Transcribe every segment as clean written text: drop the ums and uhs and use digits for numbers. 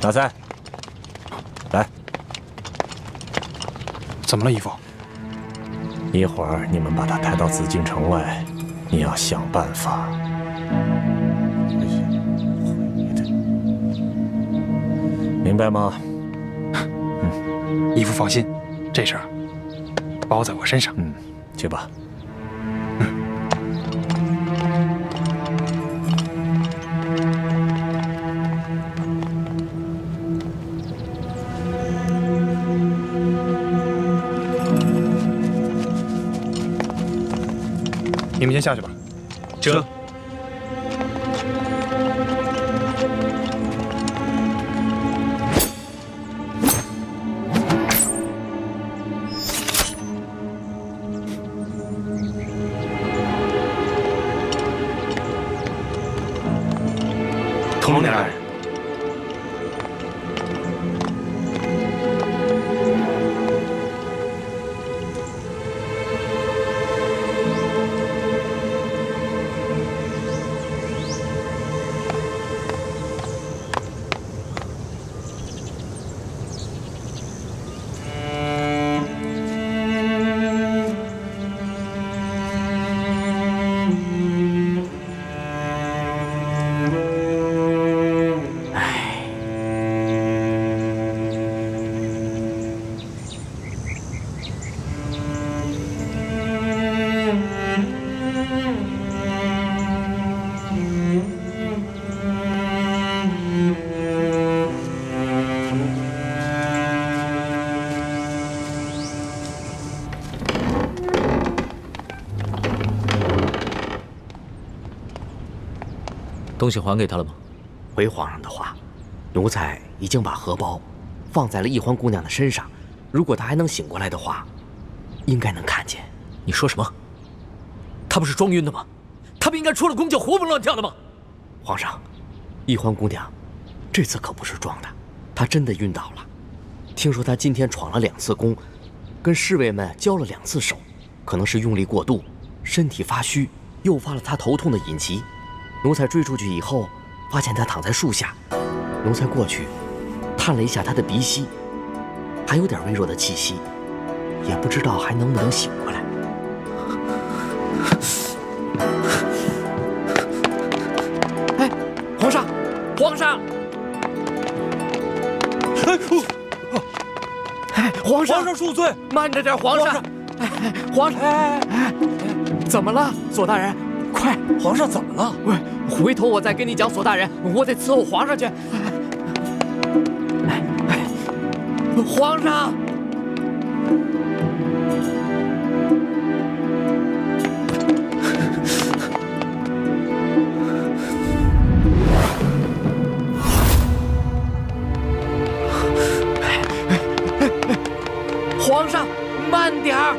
老三，来，怎么了，义父？一会儿你们把他抬到紫禁城外，你要想办法。明白吗？义父放心，这事儿包在我身上。去吧。你们先下去吧。这。统领大人。 东西还给他了吗？回皇上的话，奴才已经把荷包放在了易欢姑娘的身上。如果她还能醒过来的话，应该能看见。你说什么？她不是装晕的吗？她不应该出了宫就活蹦乱跳的吗？皇上，易欢姑娘这次可不是装的，她真的晕倒了。听说她今天闯了2次宫，跟侍卫们交了2次手，可能是用力过度，身体发虚，诱发了她头痛的隐疾。 奴才追出去以后，发现他躺在树下。奴才过去，探了一下他的鼻息，还有点微弱的气息，也不知道还能不能醒过来。哎，皇上，皇上！哎，皇上！皇上恕罪，慢着点，皇上！皇上！怎么了，左大人？快，皇上怎么了？喂，回头我再跟你讲，左大人，我得伺候皇上去。皇上，皇上，慢点儿。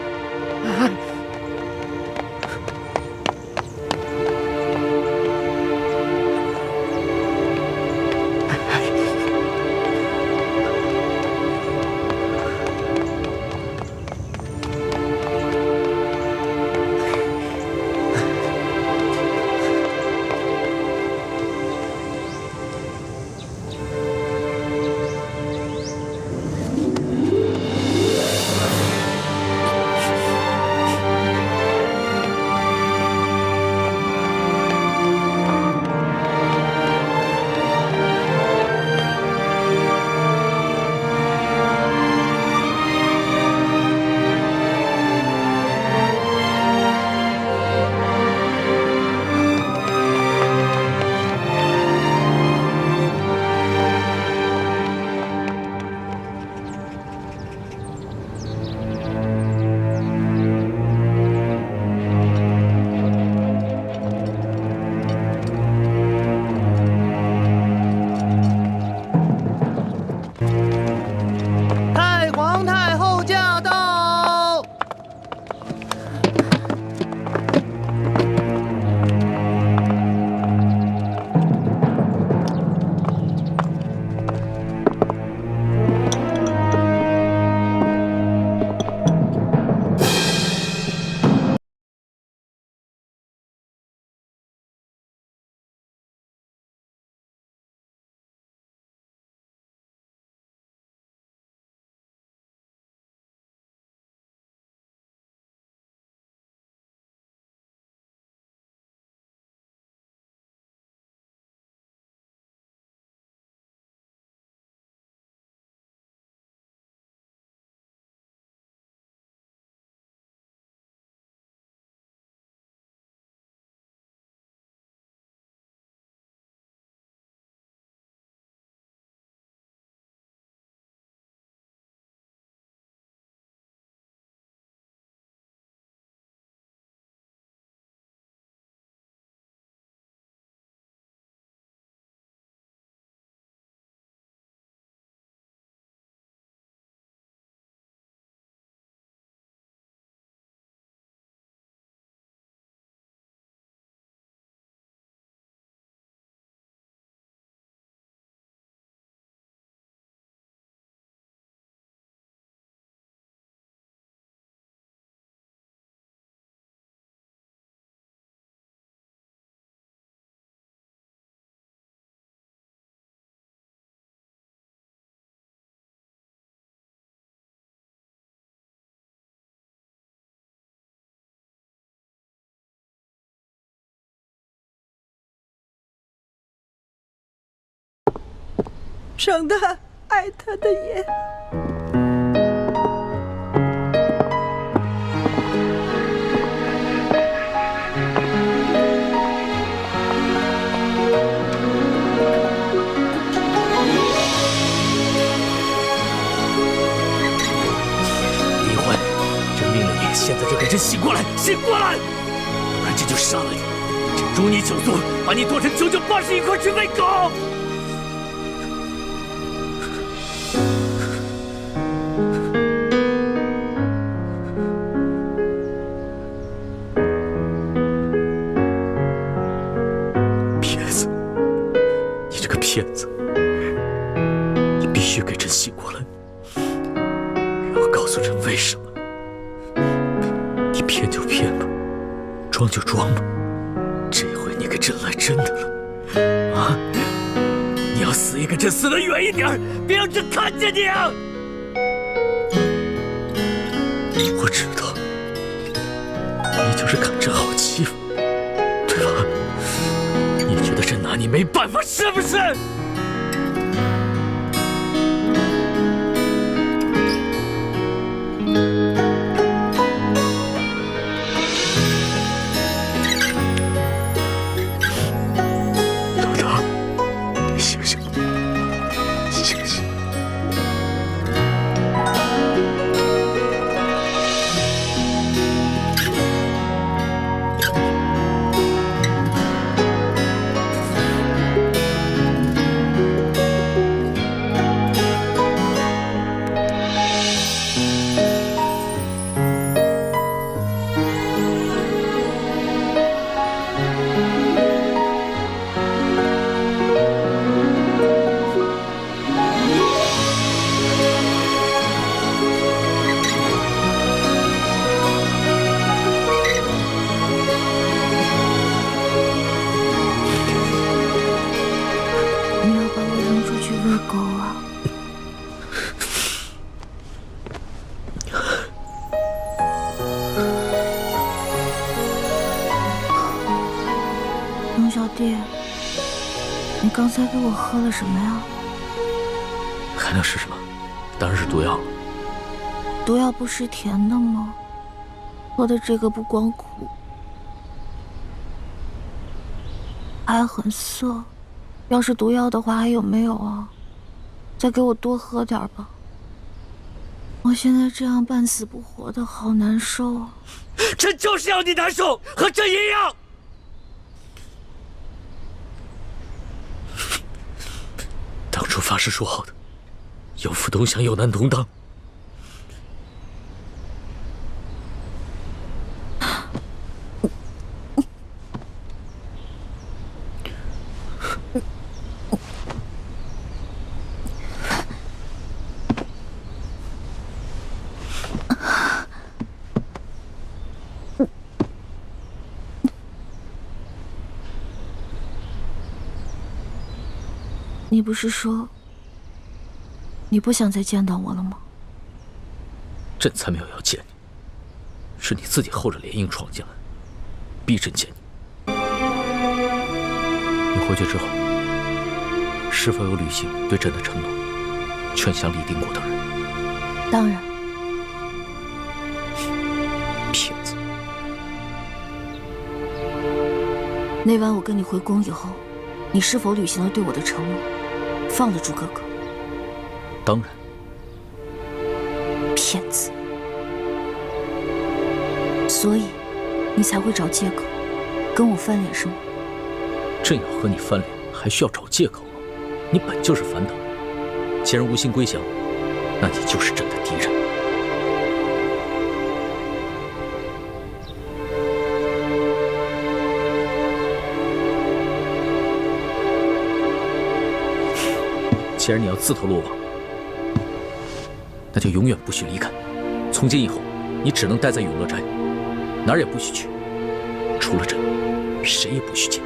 伤他爱他的眼。李焕，朕命令你现在就给朕醒过来，醒过来，不然朕就杀了你！朕诛你九族，把你剁成981块去喂狗！骗子！你这个骗子！你必须给朕醒过来！然后告诉朕为什么？你骗就骗吧，装就装吧，这回你可朕来真的了啊！你要死也给朕死得远一点，别让朕看见你啊！我知道，你就是看朕好欺负，对吧？你觉得朕拿你没办法是不是？你刚才给我喝了什么呀？还能是什么？当然是毒药了。毒药不是甜的吗？喝的这个不光苦，还很涩。要是毒药的话，还有没有啊？再给我多喝点吧。我现在这样半死不活的，好难受啊！朕就是要你难受，和朕一样。当初发誓说好的，有福同享，有难同当。你不是说你不想再见到我了吗？朕才没有要见你，是你自己厚着脸硬闯进来，逼朕见你。你回去之后，是否有履行对朕的承诺，劝降李定国等人？当然。骗子！那晚我跟你回宫以后，你是否履行了对我的承诺？放了朱哥哥？当然。骗子！所以你才会找借口跟我翻脸是吗？朕要和你翻脸，还需要找借口吗？你本就是反党，既然无心归降，那你就是朕的敌人。既然你要自投罗网，那就永远不许离开。从今以后，你只能待在永乐斋，哪儿也不许去，除了朕，谁也不许见。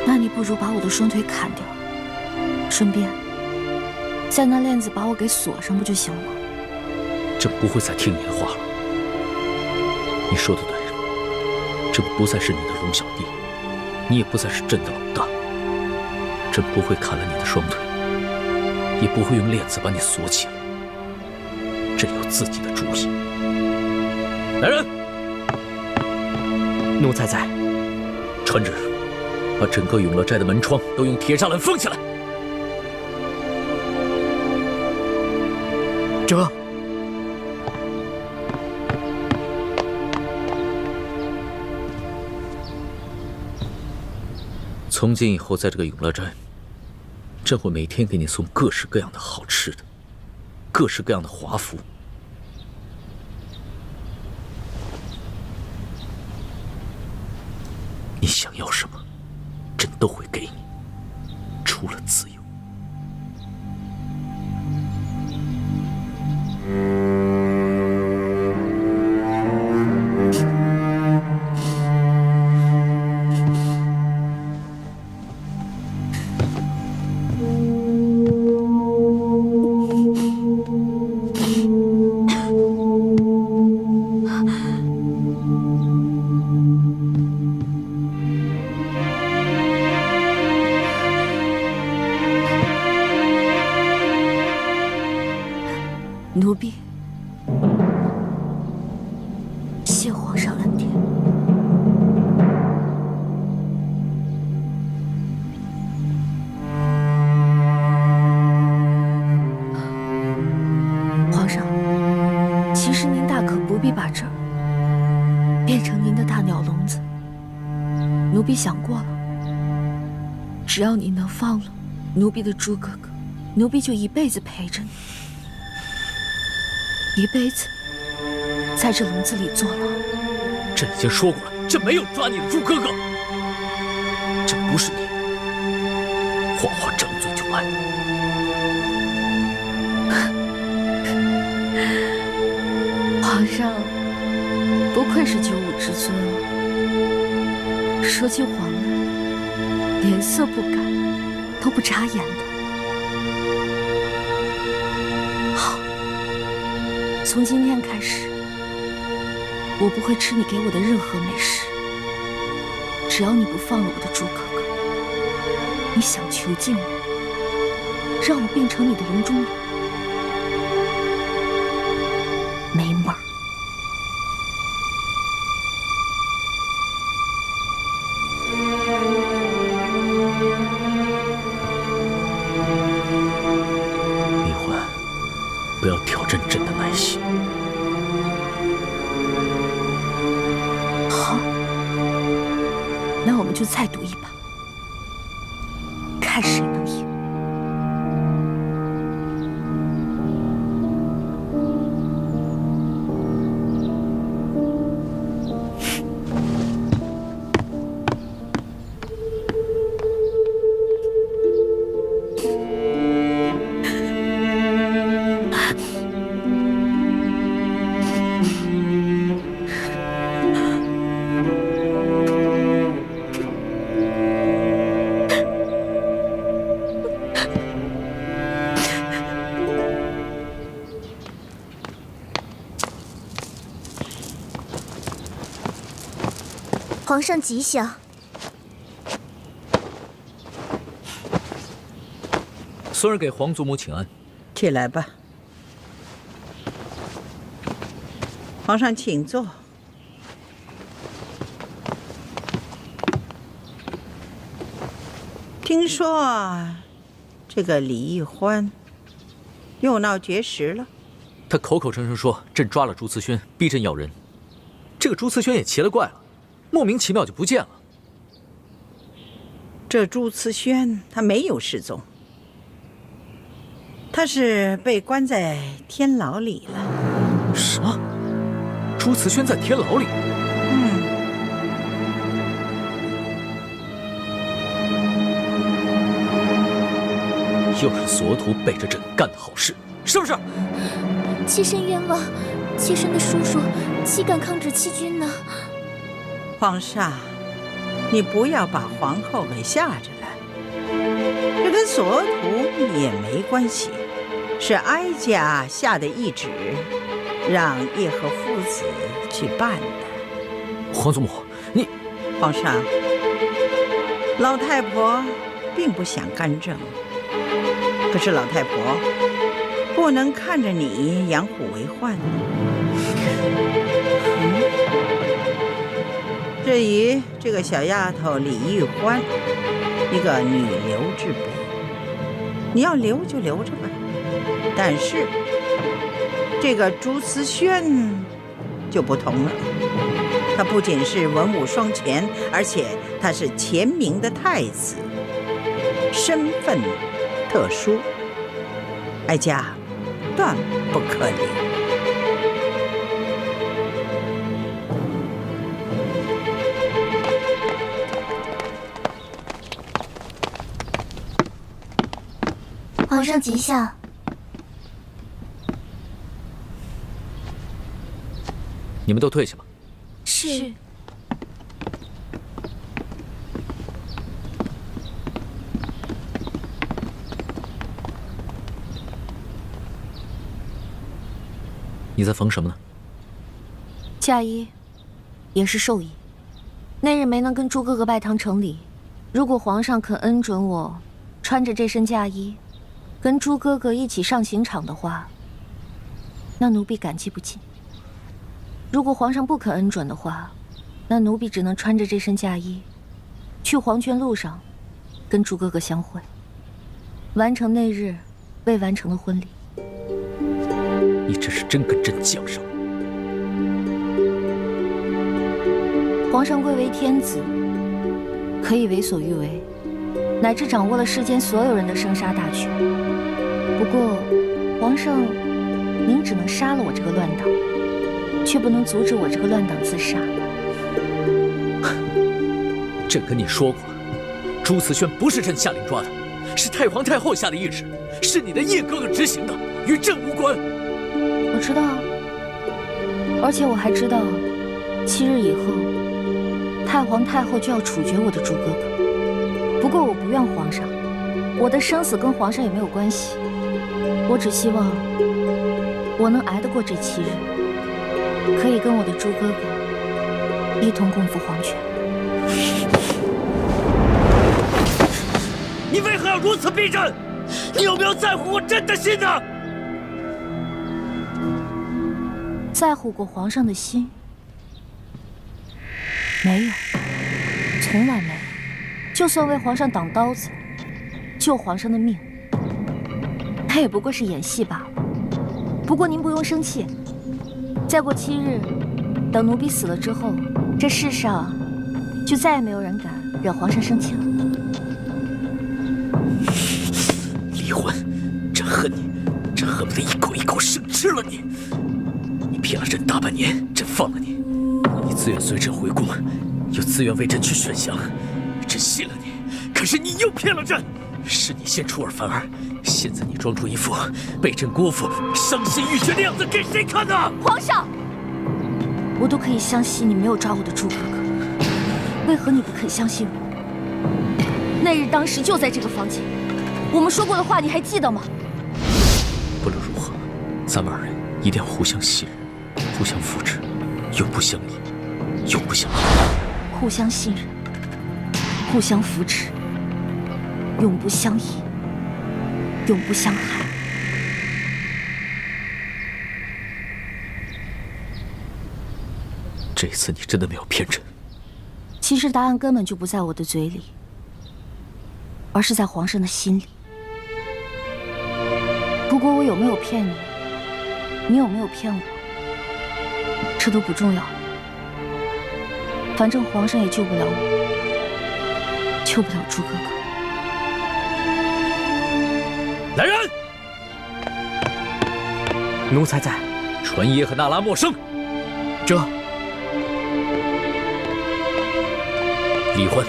那你不如把我的双腿砍掉，顺便在那链子把我给锁上，不就行了吗？朕不会再听你的话了。你说的对，朕不再是你的龙小弟，你也不再是朕的老大。朕朕不会砍了你的双腿，也不会用链子把你锁起来。朕有自己的主意。来人，奴才在。传旨，把整个永乐斋的门窗都用铁栅栏封起来。这。从今以后，在这个永乐斋，朕会每天给你送各式各样的好吃的，各式各样的华服。你想要什么，朕都会给你，除了自由。奴婢谢皇上恩典。皇上，其实您大可不必把这儿变成您的大鸟笼子。奴婢想过了，只要你能放了奴婢的猪哥哥，奴婢就一辈子陪着你。一辈子在这笼子里坐牢。朕已经说过了，朕没有抓你的猪哥哥。这不是你谎话张嘴就来。皇上不愧是九五之尊啊，说起皇来脸色不改，都不眨眼的。从今天开始，我不会吃你给我的任何美食。只要你不放了我的猪哥哥，你想囚禁我，让我变成你的笼中鸟，没门儿！李焕，不要挑战朕的耐心。好，那我们就再赌一把，看谁能赢。皇上吉祥。孙儿给皇祖母请安。起来吧，皇上请坐。听说这个李易欢又闹绝食了。他口口声声说朕抓了朱慈轩，逼朕要人。这个朱慈轩也奇了怪了，莫名其妙就不见了。这朱慈轩他没有失踪，他是被关在天牢里了。什么？朱慈轩在天牢里？又是索图背着朕干的好事，是不是？妾身冤枉，妾身的叔叔岂敢抗旨欺君呢？皇上，你不要把皇后给吓着了。这跟索图也没关系，是哀家下的懿旨，让叶赫父子去办的。皇祖母，你……皇上，老太婆并不想干政，可是老太婆不能看着你养虎为患。至于这个小丫头李玉欢，一个女流之辈，你要留就留着吧。但是这个朱慈轩就不同了，他不仅是文武双全，而且他是前明的太子，身份特殊，哀家断不可留。皇上吉祥。你们都退下吧。是。你在缝什么呢？嫁衣，也是寿衣。那日没能跟朱哥哥拜堂成礼，如果皇上肯恩准我穿着这身嫁衣，跟朱哥哥一起上刑场的话，那奴婢感激不尽。如果皇上不肯恩准的话，那奴婢只能穿着这身嫁衣，去黄泉路上，跟朱哥哥相会，完成那日未完成的婚礼。你这是真跟朕犟上了。皇上贵为天子，可以为所欲为，乃至掌握了世间所有人的生杀大权。不过，皇上，您只能杀了我这个乱党，却不能阻止我这个乱党自杀。朕跟你说过了，朱慈轩不是朕下令抓的，是太皇太后下的懿旨，是你的叶哥哥执行的，与朕无关。我知道，而且我还知道，7日以后，太皇太后就要处决我的朱哥哥。不过我不怨皇上，我的生死跟皇上也没有关系。我只希望我能挨得过这7日，可以跟我的朱哥哥一同共赴黄泉。你为何要如此逼朕？你有没有在乎过朕的心呢？在乎过皇上的心？没有，从来没有。就算为皇上挡刀子，救皇上的命，那也不过是演戏罢了。不过您不用生气，再过7日，等奴婢死了之后，这世上就再也没有人敢惹皇上生气了。离婚，朕恨你，朕恨不得一口一口生吃了你。你骗了朕大半年，朕放了你，你自愿随朕回宫，又自愿为朕去选降，朕信了你。可是你又骗了朕，是你先出尔反尔，现在你装出一副被朕辜负、伤心欲绝的样子给谁看呢？皇上，我都可以相信你没有抓我的朱哥哥，为何你不肯相信我？那日当时就在这个房间，我们说过的话你还记得吗？不论如何，咱们2人一定要互相信任，互相扶持，永不相依，永不相害。互相信任，互相扶持，永不相依，永不相害。这次你真的没有骗朕。其实答案根本就不在我的嘴里，而是在皇上的心里。不过我有没有骗你，你有没有骗我，这都不重要了。反正皇上也救不了我，救不了朱哥哥。来人！奴才在。传耶和那拉莫生。这。李欢，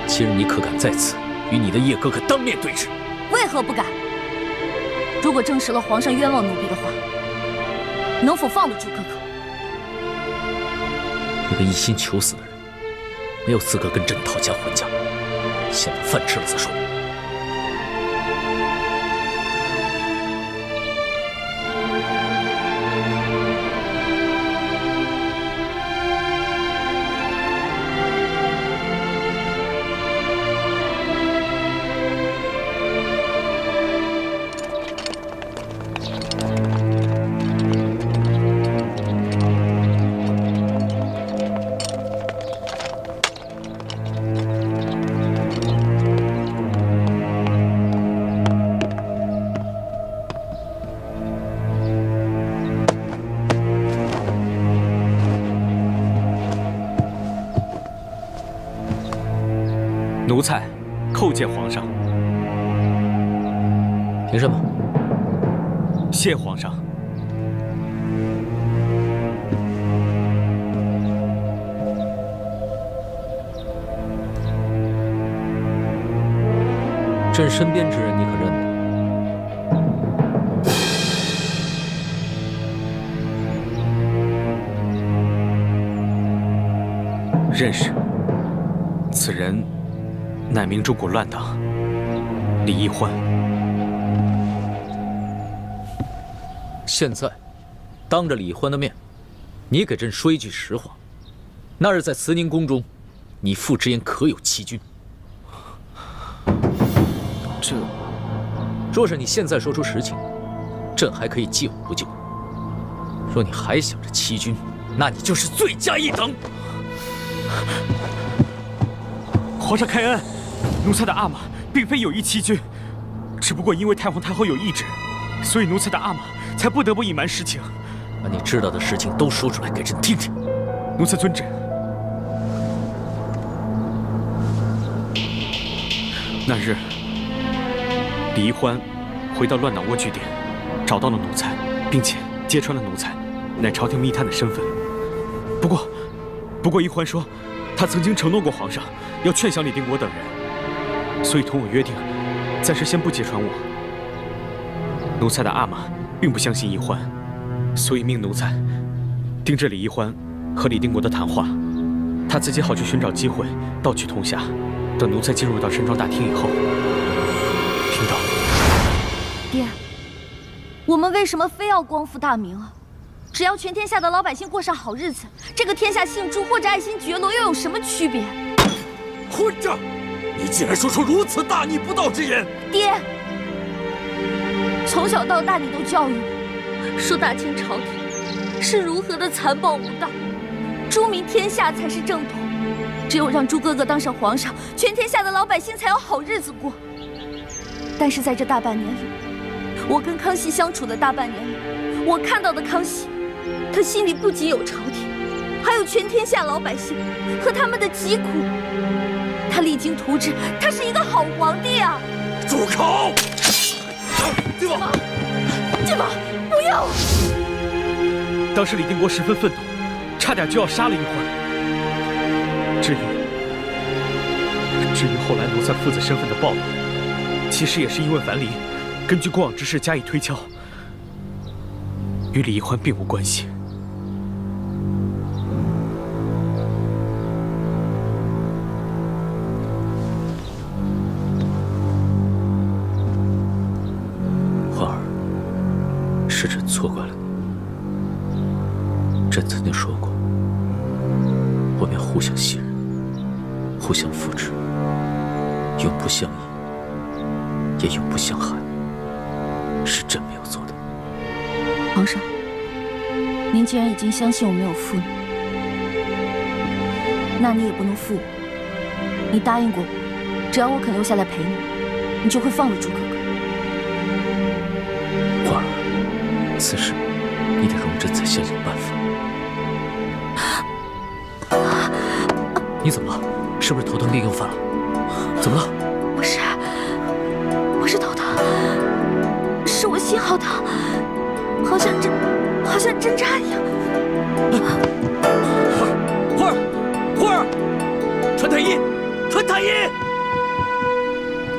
今日你可敢在此与你的叶哥哥当面对质？为何不敢？如果证实了皇上冤枉奴婢的话，能否放了朱哥哥？一个一心求死的人，没有资格跟朕讨价还价。先把饭吃了再说。奴才叩见皇上。凭什么？谢皇上。朕身边之人，你可认得？认识。此人乃明中国乱党李义欢。现在，当着李欢的面，你给朕说一句实话：那日在慈宁宫中，你父之言可有欺君？这，若是你现在说出实情，朕还可以借我不救；若你还想着欺君，那你就是罪加一等。皇上开恩，奴才的阿玛并非有意欺君，只不过因为太皇太后有懿旨，所以奴才的阿玛才不得不隐瞒实情。把你知道的事情都说出来给朕听听。奴才遵旨。那日，李义欢回到乱党蜗居点，找到了奴才，并且揭穿了奴才乃朝廷密探的身份。不过义欢说，他曾经承诺过皇上要劝降李定国等人，所以同我约定，暂时先不揭穿我。奴才的阿玛并不相信义欢，所以命奴才盯着李义欢和李定国的谈话，他自己好去寻找机会盗取铜匣。等奴才进入到山庄大厅以后，听到。爹，我们为什么非要光复大明啊？只要全天下的老百姓过上好日子，这个天下姓朱或者爱新觉罗又有什么区别？混账！你竟然说出如此大逆不道之言！爹，从小到大你都教育我，说大清朝廷是如何的残暴无道，朱明天下才是正统。只有让朱哥哥当上皇上，全天下的老百姓才有好日子过。但是在这大半年里，我跟康熙相处的大半年里，我看到的康熙，他心里不仅有朝廷，还有全天下老百姓和他们的疾苦。他励精图治，他是一个好皇帝啊！住口！靖王，靖王，不要！当时李定国十分愤怒，差点就要杀了义欢。至于后来奴才父子身份的暴露，其实也是因为樊篱根据过往之事加以推敲，与李义欢并无关系。欢儿，是朕错怪了你。朕曾经说过，我们要互相信任，互相扶持，永不相依，也永不相害。是朕没有做的。皇上，您既然已经相信我没有负你，那你也不能负我。你答应过我，只要我肯留下来陪你，你就会放了朱哥哥。花儿，此事你得容朕再想想办法。你怎么了？是不是头疼病又犯了？怎么了？不是头疼，是我心好疼，好像针扎一样。花儿，传太医，传太医！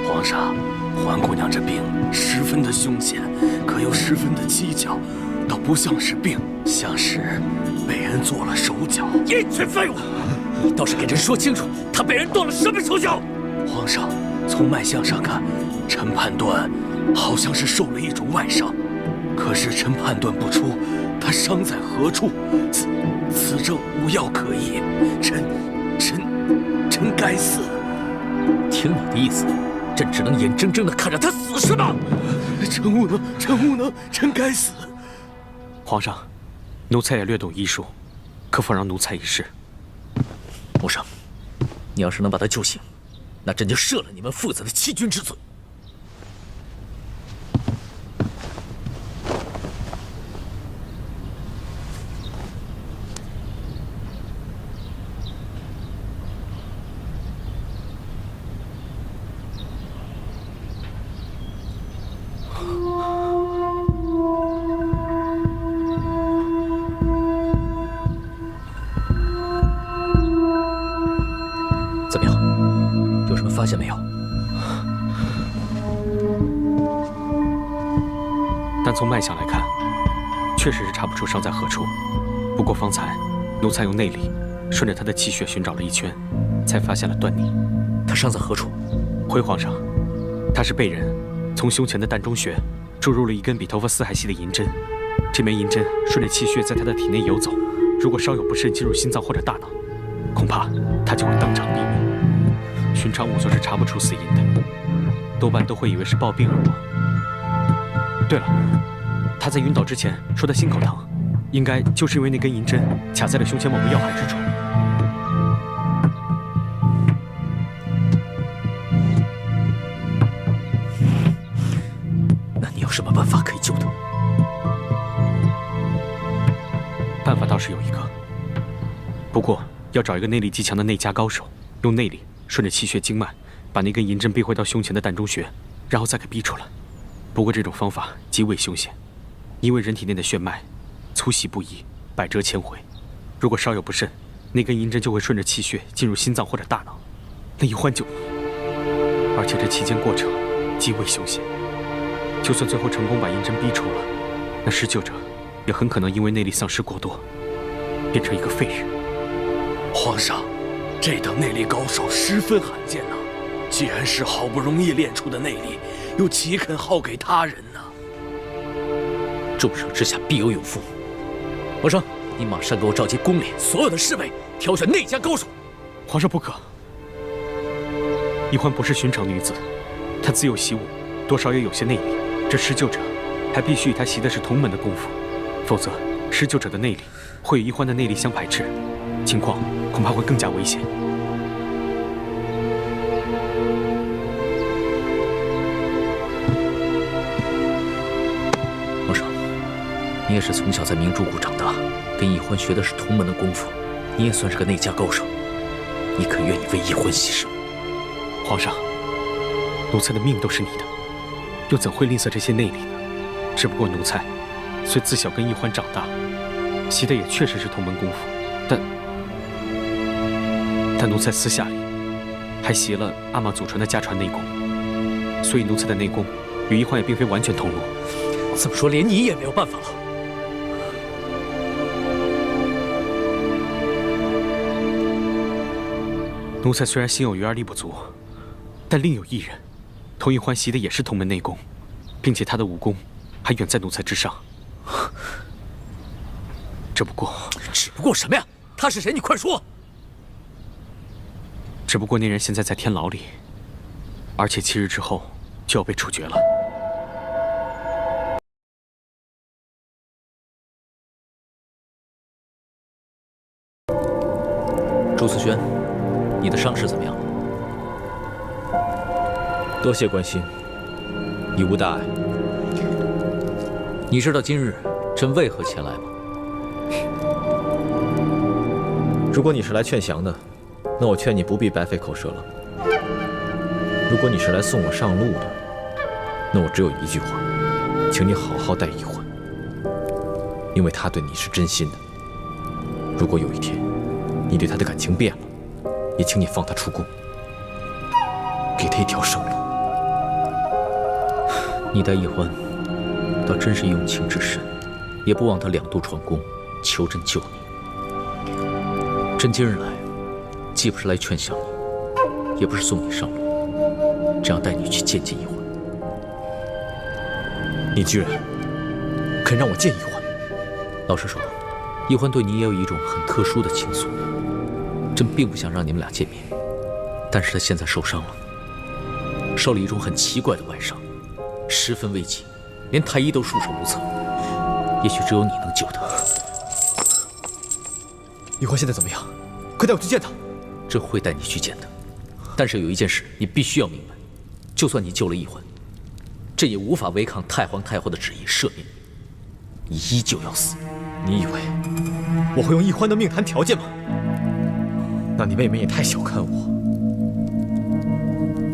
皇上，环姑娘这病十分的凶险，可又十分的蹊跷，倒不像是病，像是被人做了手脚。一群废物！你倒是给朕说清楚，他被人动了什么手脚？皇上，从脉象上看，臣判断好像是受了一种外伤，可是臣判断不出他伤在何处，此症无药可医，臣该死。听你的意思，朕只能眼睁睁地看着他死是吗？臣无能，臣该死。皇上，奴才也略懂医术，可否让奴才一试？穆生，你要是能把他救醒，那朕就赦了你们父子的欺君之罪。现没有？但从脉象来看，确实是查不出伤在何处。不过方才奴才用内力顺着他的气血寻找了一圈，才发现了端倪。他伤在何处？回皇上，他是被人从胸前的膻中穴注入了一根比头发丝还细的银针。这枚银针顺着气血在他的体内游走，如果稍有不慎进入心脏或者大脑，恐怕他就会当场毙命。寻常仵作是查不出死因的，多半都会以为是暴病而亡。对了，他在晕倒之前说他心口疼，应该就是因为那根银针卡在了胸前某个要害之处。那你有什么办法可以救他？办法倒是有一个，不过要找一个内力极强的内家高手，用内力顺着气血经脉，把那根银针逼回到胸前的膻中穴，然后再给逼出来。不过这种方法极为凶险，因为人体内的血脉粗细不一，百折千回。如果稍有不慎，那根银针就会顺着气血进入心脏或者大脑，那一欢就……而且这期间过程极为凶险。就算最后成功把银针逼出了，那施救者也很可能因为内力丧失过多，变成一个废人。皇上，这等内力高手十分罕见呐！既然是好不容易练出的内力，又岂肯耗给他人呢？众生之下必有勇夫。皇上，你马上给我召集宫里所有的侍卫，挑选内家高手。皇上不可，宜欢不是寻常女子，她自幼习武，多少也有些内力。这施救者还必须与她习的是同门的功夫，否则施救者的内力会与宜欢的内力相排斥，情况恐怕会更加危险。皇上，你也是从小在明珠谷长大，跟宜欢学的是同门的功夫，你也算是个内家高手，你可愿意为宜欢牺牲？皇上，奴才的命都是你的，又怎会吝啬这些内力呢？只不过奴才虽自小跟宜欢长大，习的也确实是同门功夫，但奴才私下里还习了阿玛祖传的家传内功，所以奴才的内功与宜欢也并非完全同路。这么说，连你也没有办法了。奴才虽然心有余而力不足，但另有一人，同宜欢习的也是同门内功，并且他的武功还远在奴才之上。只不过什么呀？他是谁？你快说！只不过那人现在在天牢里，而且7日之后就要被处决了。朱思轩，你的伤势怎么样了？多谢关心，已无大碍。你知道今日朕为何前来吗？如果你是来劝降的，那我劝你不必白费口舌了。如果你是来送我上路的，那我只有一句话，请你好好待宜欢，因为他对你是真心的。如果有一天你对他的感情变了，也请你放他出宫，给他一条生路。你待宜欢，倒真是用情至深，也不忘他2度闯宫，求朕救你。朕今日来，既不是来劝降你，也不是送你上路，只要带你去见见宜欢。你居然肯让我见宜欢？老实说，宜欢对你也有一种很特殊的情愫。朕并不想让你们俩见面，但是他现在受伤了，受了一种很奇怪的外伤，十分危急，连太医都束手无策。也许只有你能救他。宜欢现在怎么样？快带我去见他。朕会带你去见他，但是有一件事你必须要明白：就算你救了宜欢，朕也无法违抗太皇太后的旨意赦免你，你依旧要死。你以为我会用宜欢的命谈条件吗？那你妹妹也太小看我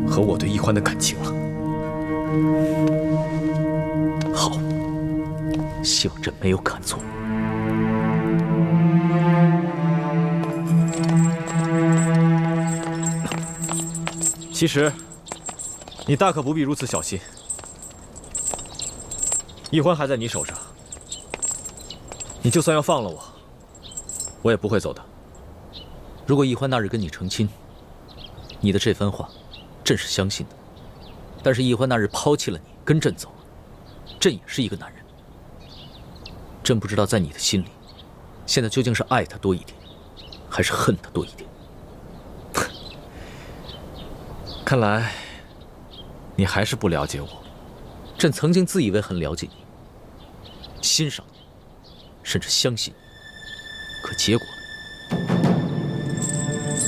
和我对宜欢的感情了。好，希望朕没有看错。其实，你大可不必如此小心。易欢还在你手上，你就算要放了我，我也不会走的。如果易欢那日跟你成亲，你的这番话，朕是相信的。但是易欢那日抛弃了你，跟朕走了，朕也是一个男人。朕不知道在你的心里，现在究竟是爱他多一点，还是恨他多一点。看来，你还是不了解我。朕曾经自以为很了解你，欣赏你，甚至相信你。可结果呢？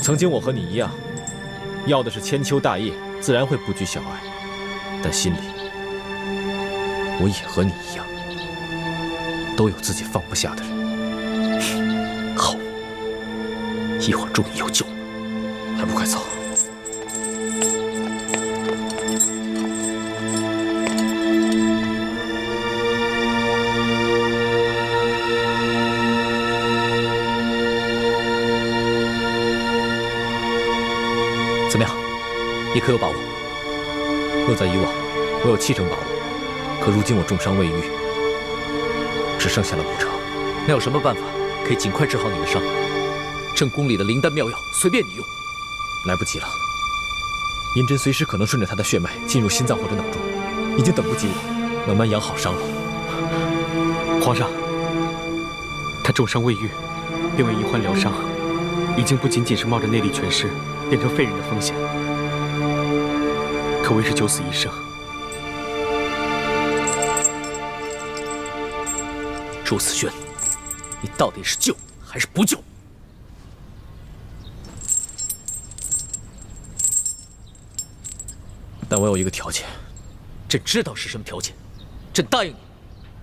曾经我和你一样，要的是千秋大业，自然会不拘小爱。但心里，我也和你一样，都有自己放不下的人。好，易欢终于有救了，还不快走！怎么样？你可有把握？若在以往，我有70%把握，可如今我重伤未愈，只剩下了5成。那有什么办法可以尽快治好你的伤？朕宫里的灵丹妙药随便你用。来不及了，银针随时可能顺着他的血脉进入心脏或者脑中，已经等不及我慢慢养好伤了。皇上，他重伤未愈，便为易欢疗伤，已经不仅仅是冒着内力全失变成废人的风险，可谓是九死一生。朱思轩，你到底是救还是不救？但我有一个条件。朕知道是什么条件，朕答应你，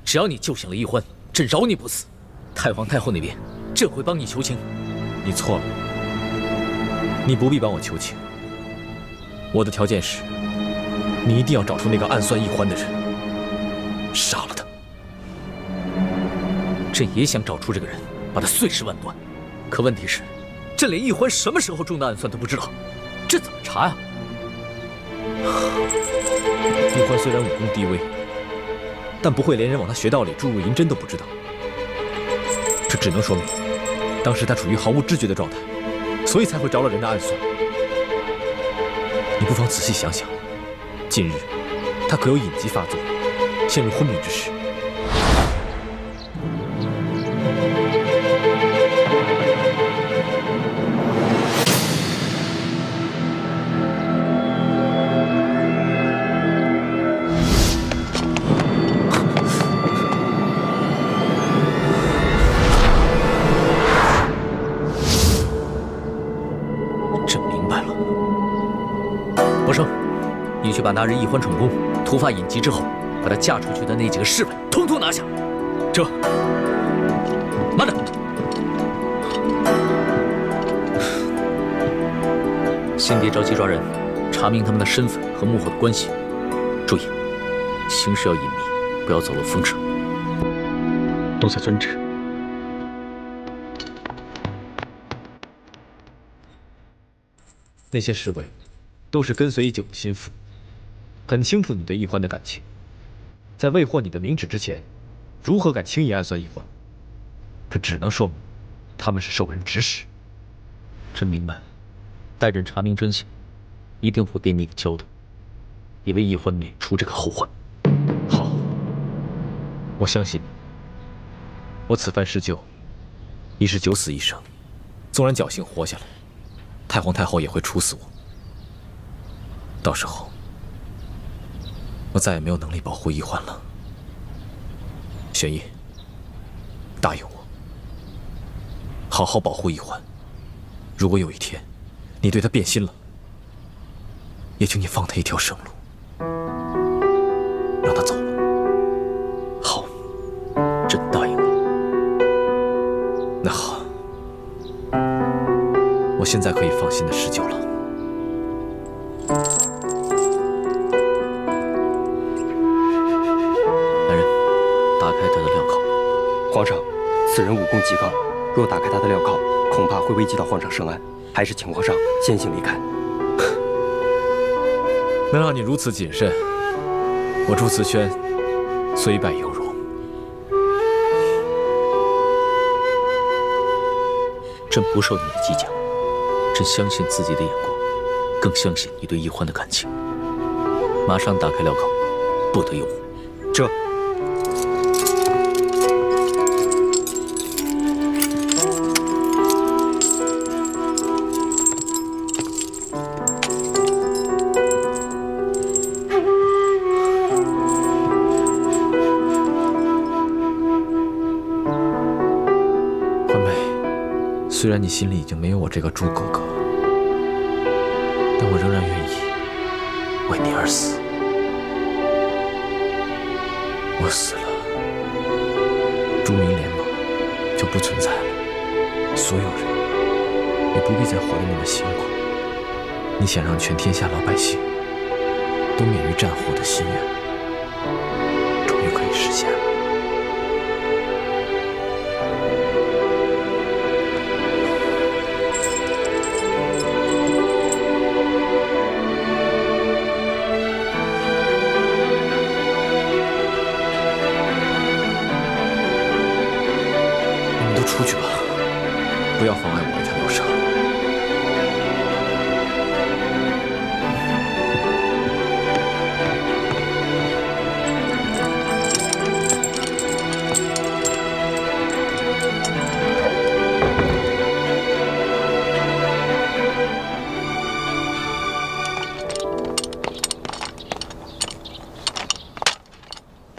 只要你救醒了易欢，朕饶你不死。太皇太后那边，朕会帮你求情。你错了，你不必帮我求情。我的条件是，你一定要找出那个暗算易欢的人，杀了他。朕也想找出这个人，把他碎尸万段。可问题是，朕连易欢什么时候中的暗算都不知道，这怎么查呀？易欢虽然武功低微，但不会连人往他穴道里注入银针都不知道。这只能说明，当时他处于毫无知觉的状态，所以才会着了人的暗算。你不妨仔细想想，近日他可有隐疾发作，陷入昏迷之时。把那日易欢宠宫突发隐疾之后，把她嫁出去的那几个侍卫统统拿下。这，慢着！先别着急抓人，查明他们的身份和幕后的关系。注意，行事要隐秘，不要走漏风声。奴才遵旨。那些侍卫都是跟随已久的心腹。很清楚你对易欢的感情，在未获你的明旨之前，如何敢轻易暗算易欢？这只能说明他们是受人指使。朕明白，待朕查明真相，一定会给你一个交代，也为易欢免除这个后患。好，我相信你。我此番施救，已是九死一生，纵然侥幸活下来，太皇太后也会处死我。到时候，我再也没有能力保护易欢了。玄烨，答应我，好好保护易欢。如果有一天你对他变心了，也请你放他一条生路，让他走了。好，朕答应你。那好，我现在可以放心的施救了。皇上，此人武功极高，若打开他的镣铐，恐怕会危及到皇上圣安，还是请皇上先行离开。能让你如此谨慎，我朱慈轩虽败犹荣。朕不受你的计较，朕相信自己的眼光，更相信你对易欢的感情。马上打开镣铐，不得有误。这。 虽然你心里已经没有我这个朱哥哥，但我仍然愿意为你而死。我死了，朱明联盟就不存在了，所有人也不必再活得那么辛苦。你想让全天下老百姓都免于战祸的心愿，终于可以实现了。 出去吧，不要妨碍我为他疗伤。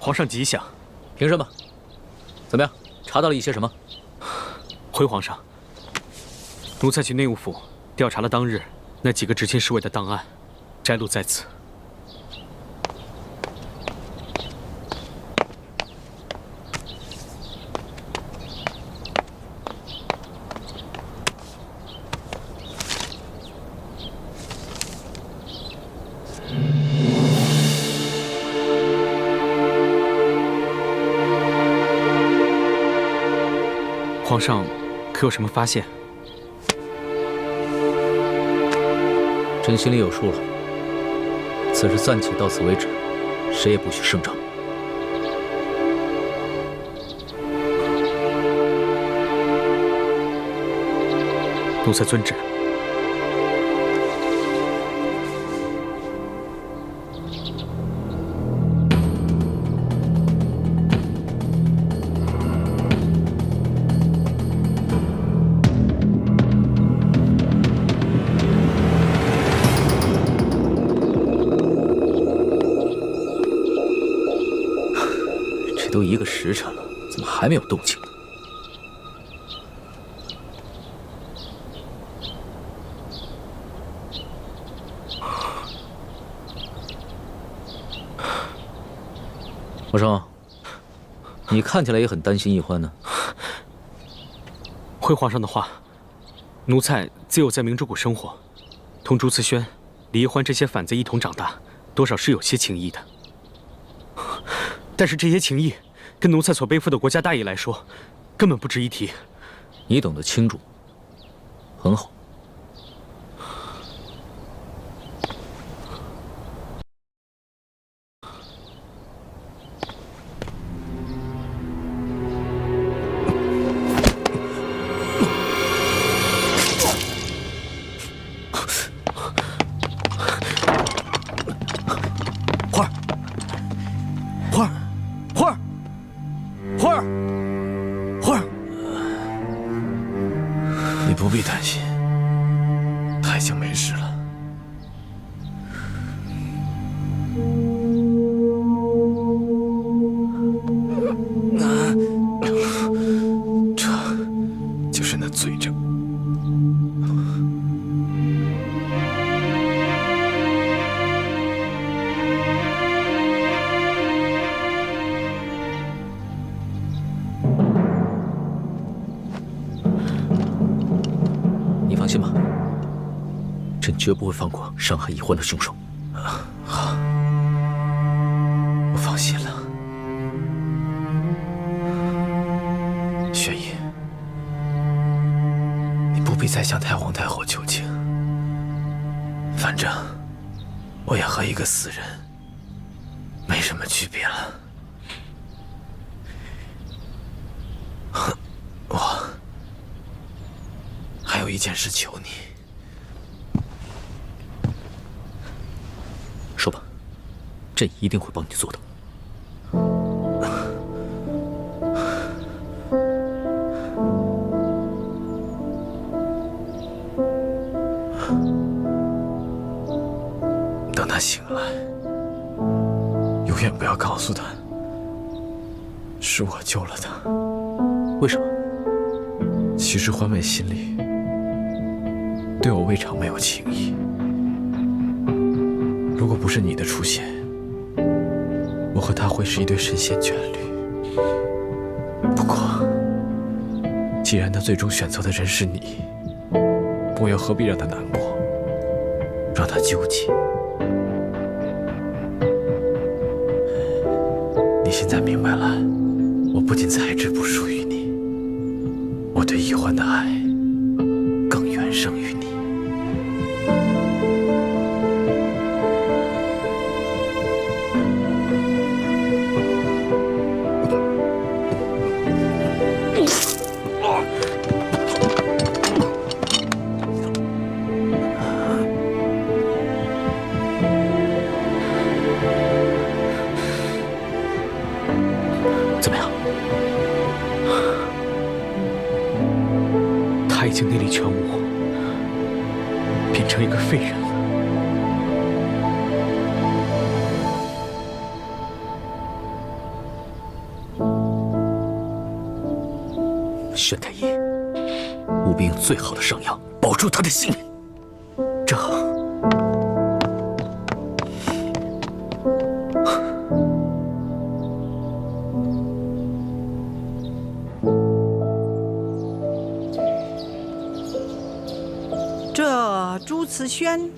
皇上吉祥。凭什么？怎么样？查到了一些什么？ 回皇上，奴才去内务府调查了当日那几个执勤侍卫的档案，摘录在此。皇上。 可有什么发现？朕心里有数了。此事暂且到此为止，谁也不许声张。奴才遵旨。都1个时辰了，怎么还没有动静？华生，你看起来也很担心易欢呢。回皇上的话，奴才自幼在明珠谷生活，同朱慈轩、李易欢这些反贼一同长大，多少是有些情谊的。但是这些情谊，跟奴才所背负的国家大义来说，根本不值一提。你懂得轻重，很好。 你不必担心，他已经没事了。这就是那罪证。你放心吧，朕绝不会放过伤害易欢的凶手。好，我放心了。轩逸，你不必再向太皇太后求情。反正我我也和一个死人没什么区别了。我还有一件事求你，说吧，朕一定会帮你做的。等他醒来，永远不要告诉他是我救了他。为什么？其实欢美心里对我未尝没有情意。如果不是你的出现，我和他会是一对神仙眷侣。不过，既然他最终选择的人是你，我又何必让他难过，让他纠结？你现在明白了，我不仅才智不输于你，我对易欢的爱更远胜于你。怎么样？他已经内力全无，变成一个废人了。宣太医，务必用最好的上药保住他的性命。正好。这朱慈轩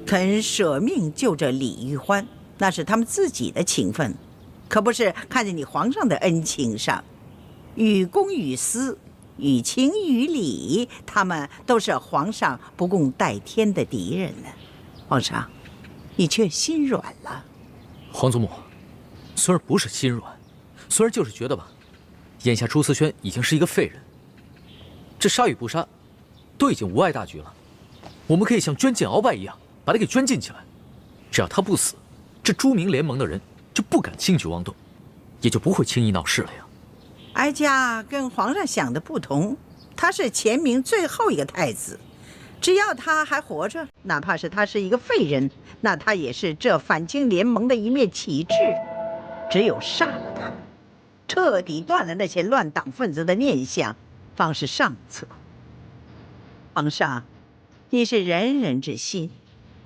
肯舍命救这李玉欢，那是他们自己的情分，可不是看在你皇上的恩情上。于公于私，于情于理，他们都是皇上不共戴天的敌人呢。皇上，你却心软了。皇祖母，孙儿不是心软，孙儿就是觉得吧，眼下朱慈轩已经是一个废人，这杀与不杀，都已经无碍大局了。我们可以像捐进鳌拜一样，把他给捐进起来。只要他不死，这朱明联盟的人就不敢轻举妄动，也就不会轻易闹事了呀。哀家跟皇上想的不同，他是前明最后一个太子，只要他还活着，哪怕是他是一个废人，那他也是这反清联盟的一面旗帜。只有杀了他，彻底断了那些乱党分子的念想，方是上策。皇上，你是仁人之心，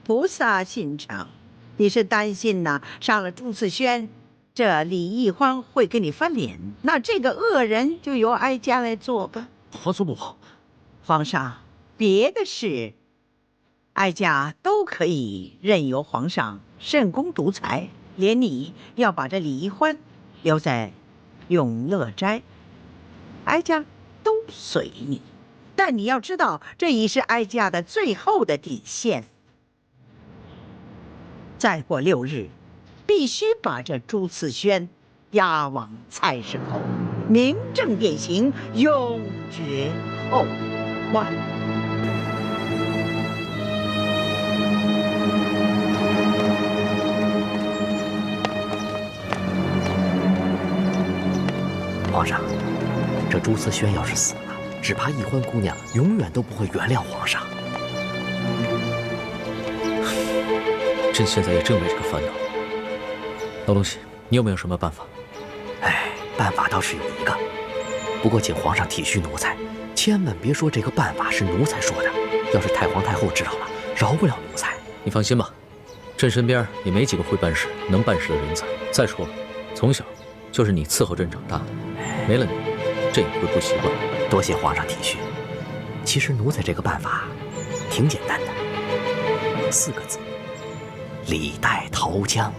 菩萨心肠，你是担心呐，杀了朱慈轩，这李易欢会跟你翻脸，那这个恶人就由哀家来做吧。皇祖母，皇上，别的事，哀家都可以任由皇上慎公独裁，连你要把这李易欢留在永乐斋，哀家都随你。但你要知道，这已是哀家的最后的底线。再过6日，必须把这朱慈轩押往菜市口，明正典刑，永绝后患。皇上，这朱慈轩要是死了，只怕易欢姑娘永远都不会原谅皇上。朕现在也正为这个烦恼。老东西，你有没有什么办法？办法倒是有一个，不过请皇上体恤奴才，千万别说这个办法是奴才说的，要是太皇太后知道了，饶不了奴才。你放心吧，朕身边也没几个会办事、能办事的人才。再说了，从小就是你伺候朕长大的，没了你，朕也会不习惯。多谢皇上体恤。其实奴才这个办法挺简单的，4个字：李代桃僵。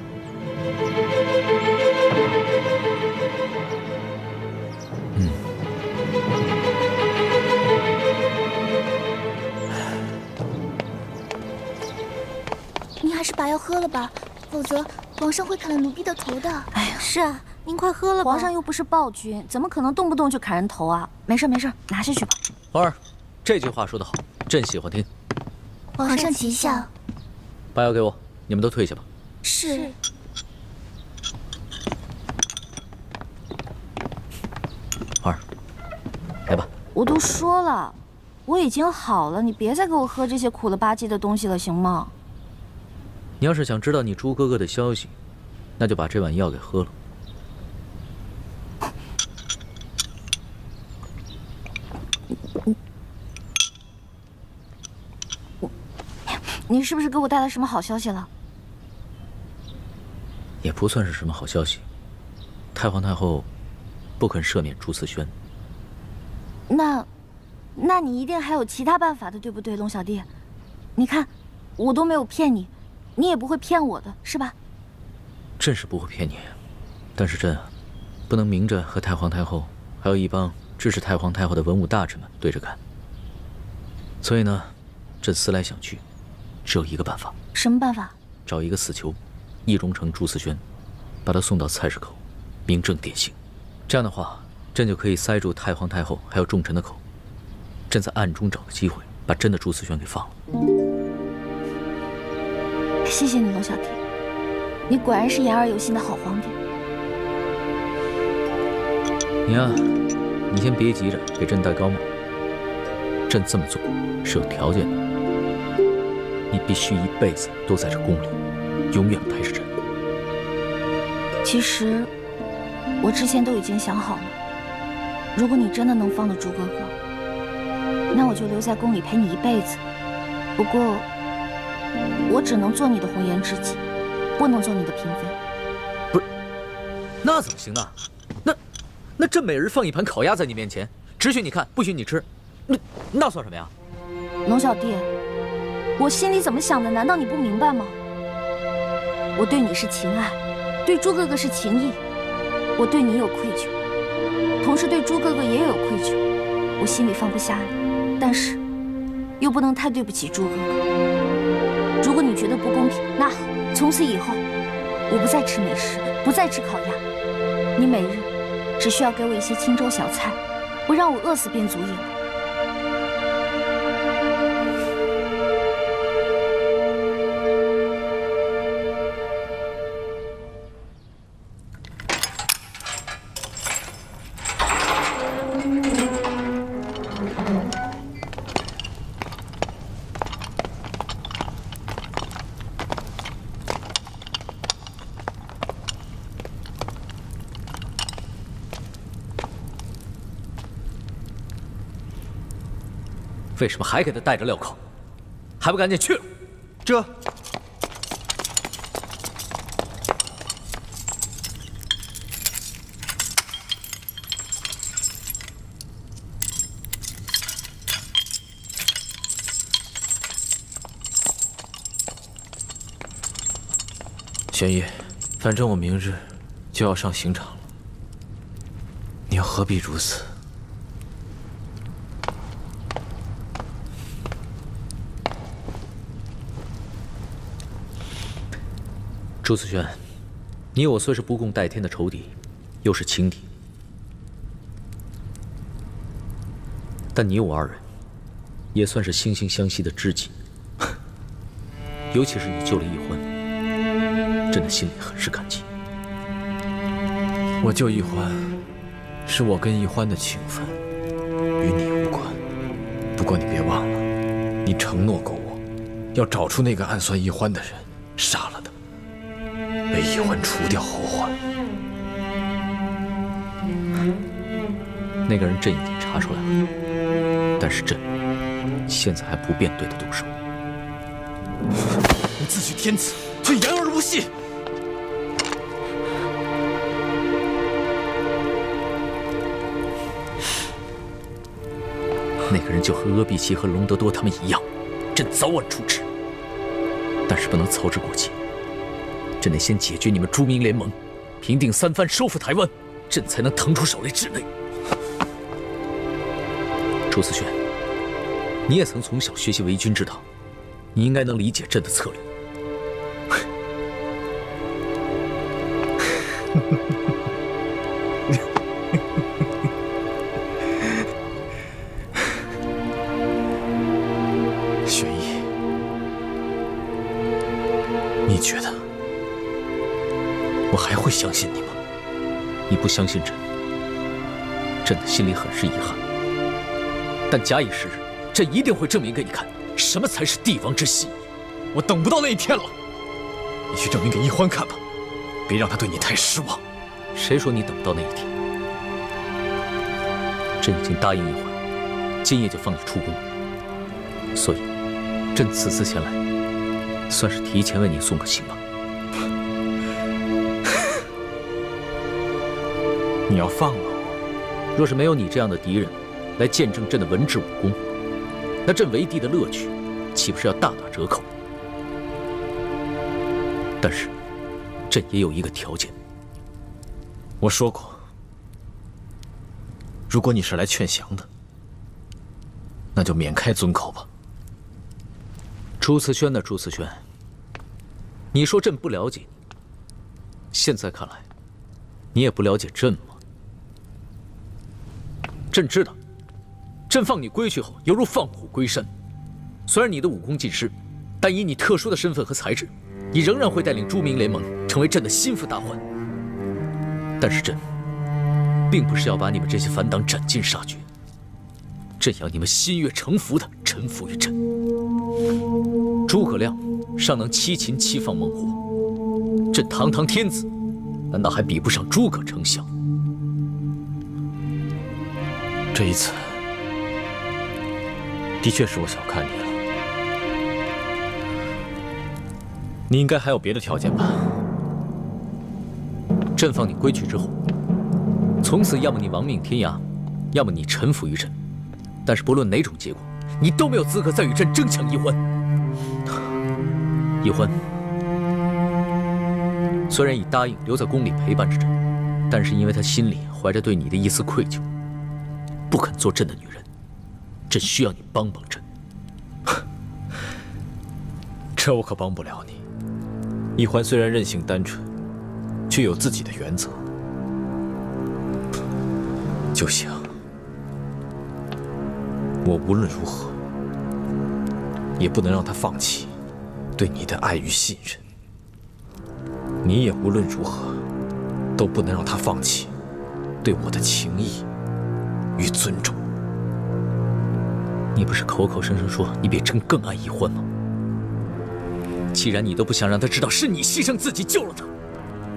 你还是把药喝吧，否则皇上会砍了奴婢的头的。哎呀，是啊，您快喝了吧。皇上又不是暴君，怎么可能动不动就砍人头啊？没事没事，拿下去吧。皇儿，这句话说得好，朕喜欢听。皇上吉祥。把药给我，你们都退下吧。是。皇儿，来吧。我都说了，我已经好了，你别再给我喝这些苦了吧唧的东西了，行吗？你要是想知道你朱哥哥的消息，那就把这碗药给喝了。你是不是给我带来什么好消息了？也不算是什么好消息。太皇太后不肯赦免朱慈轩。那你一定还有其他办法的，对不对，龙小弟？你看，我都没有骗你，你也不会骗我的，是吧？朕是不会骗你，但是朕不能明着和太皇太后还有一帮支持太皇太后的文武大臣们对着干。所以呢，朕思来想去，只有一个办法。什么办法？找一个死囚，易容成朱慈轩，把他送到菜市口，明正典刑。这样的话，朕就可以塞住太皇太后还有重臣的口。朕在暗中找个机会，把真的朱慈轩给放了。谢谢你，龙小弟，你果然是言而有信的好皇帝。你呀，你先别急着给朕戴高帽。朕这么做是有条件的，你必须一辈子都在这宫里，永远陪着朕。其实，我之前都已经想好了，如果你真的能放得朱哥哥，那我就留在宫里陪你一辈子。不过，我只能做你的红颜知己，不能做你的嫔妃。不是，那怎么行呢？那朕每日放一盘烤鸭在你面前，只许你看，不许你吃，那算什么呀？龙小弟，我心里怎么想的，难道你不明白吗？我对你是情爱，对朱哥哥是情义，我对你有愧疚，同时对朱哥哥也有愧疚，我心里放不下你，但是又不能太对不起朱哥哥。如果你觉得不公平，那好，从此以后我不再吃美食，不再吃烤鸭，你每日只需要给我一些清粥小菜，不让我饿死便足矣了。为什么还给他带着镣铐？还不赶紧去了！这。玄烨，反正我明日就要上刑场了，你又何必如此？朱慈轩，你我虽是不共戴天的仇敌，又是情敌，但你我二人也算是惺惺相惜的知己。尤其是你救了易欢，朕的心里很是感激。我救易欢，是我跟易欢的情分，与你无关。不过你别忘了，你承诺过我，要找出那个暗算易欢的人，杀了他。为易欢除掉后患。那个人朕已经查出来了，但是朕现在还不便对他动手。你自诩天子，却言而无信。那个人就和阿碧琪和隆德多他们一样，朕早晚处置。但是不能操之过急。朕得先解决你们朱明联盟，平定三藩，收复台湾，朕才能腾出手来治内。朱思轩，你也曾从小学习为军之道，你应该能理解朕的策略。雪姨，你觉得我还会相信你吗？你不相信朕，朕的心里很是遗憾。但假以时日，朕一定会证明给你看，什么才是帝王之心。我等不到那一天了，你去证明给一欢看吧，别让他对你太失望。谁说你等不到那一天？朕已经答应一欢，今夜就放你出宫。所以，朕此次前来，算是提前为你送个行吧。你要放了我？若是没有你这样的敌人来见证朕的文治武功，那朕为帝的乐趣岂不是要大打折扣？但是，朕也有一个条件。我说过，如果你是来劝降的，那就免开尊口吧。朱慈轩的朱慈轩，你说朕不了解你，现在看来，你也不了解朕吗？朕知道，朕放你归去后，犹如放虎归山。虽然你的武功尽失，但以你特殊的身份和才智，你仍然会带领朱明联盟，成为朕的心腹大患。但是朕，并不是要把你们这些反党斩尽杀绝，朕要你们心悦诚服地臣服于朕。诸葛亮尚能七擒七放猛虎，朕堂堂天子，难道还比不上诸葛丞相？这一次，的确是我小看你了。你应该还有别的条件吧？朕放你归去之后，从此要么你亡命天涯，要么你臣服于朕。但是不论哪种结果，你都没有资格再与朕争抢一欢。一欢虽然已答应留在宫里陪伴着朕，但是因为他心里怀着对你的一丝愧疚，不肯做朕的女人。朕需要你帮帮朕。这我可帮不了你。一欢虽然任性单纯，却有自己的原则。就像我无论如何也不能让他放弃对你的爱与信任，你也无论如何都不能让他放弃对我的情谊与尊重。你不是口口声声说你比朕更爱一欢吗？既然你都不想让他知道是你牺牲自己救了他，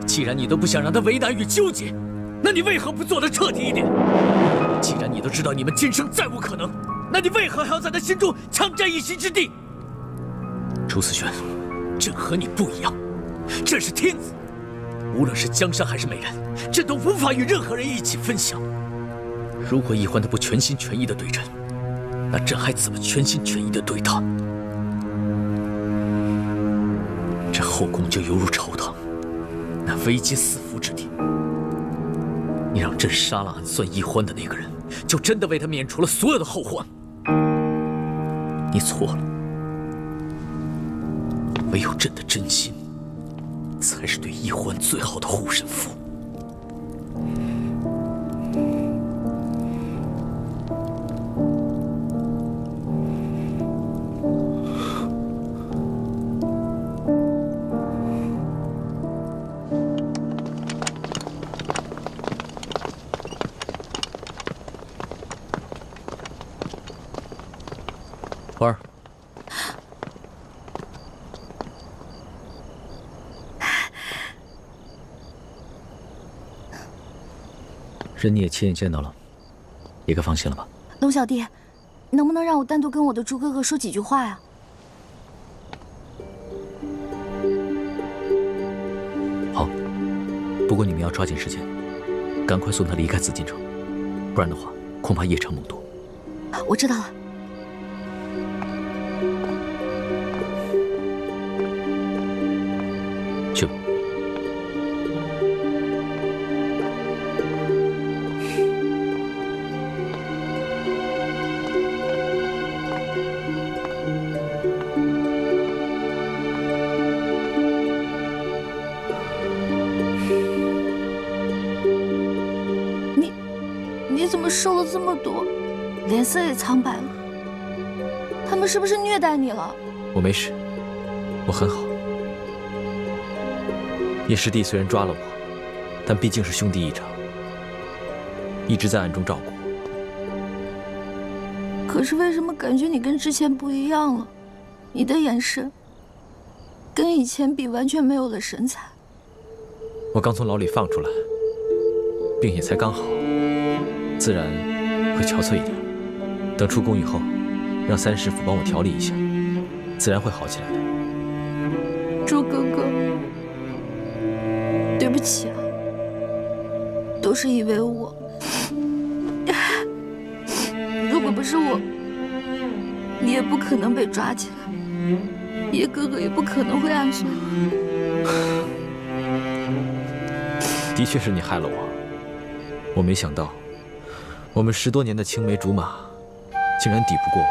既然你都不想让他为难与纠结，那你为何不做得彻底一点？既然你都知道你们今生再无可能，那你为何还要在他心中强占一席之地？朱思轩，朕和你不一样，朕是天子，无论是江山还是美人，朕都无法与任何人一起分享。如果一欢他不全心全意地对朕，那朕还怎么全心全意地对他？这后宫就犹如朝堂，那危机四伏之地。你让朕杀了暗算一欢的那个人，就真的为他免除了所有的后患。你错了，唯有朕的真心，才是对一欢最好的护身符。花儿，人你也亲眼见到了，也该放心了吧？龙小弟，能不能让我单独跟我的朱哥哥说几句话呀？好，不过你们要抓紧时间，赶快送他离开紫禁城，不然的话，恐怕夜长梦多。我知道了。去吧。怎么瘦了这么多，脸色也苍白了？他们是不是虐待你了？我没事，我很好。叶师弟虽然抓了我，但毕竟是兄弟一场，一直在暗中照顾。可是为什么感觉你跟之前不一样了？你的眼神跟以前比完全没有了神采。我刚从牢里放出来，病也才刚好，自然会憔悴一点。等出宫以后，让三师傅帮我调理一下，自然会好起来的。周哥哥，对不起啊，都是因为我。如果不是我，你也不可能被抓起来，叶哥哥也不可能会暗算我。的确是你害了我，我没想到，我们10多年的青梅竹马，竟然抵不过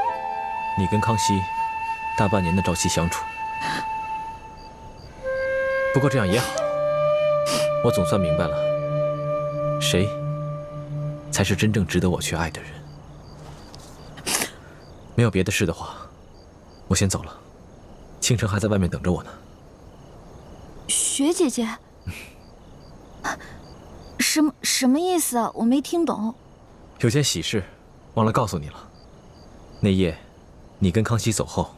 你跟康熙大半年的朝夕相处。不过这样也好，我总算明白了，谁才是真正值得我去爱的人。没有别的事的话，我先走了。倾城还在外面等着我呢。雪姐姐，什么意思啊？我没听懂。有件喜事，忘了告诉你了。那夜，你跟康熙走后，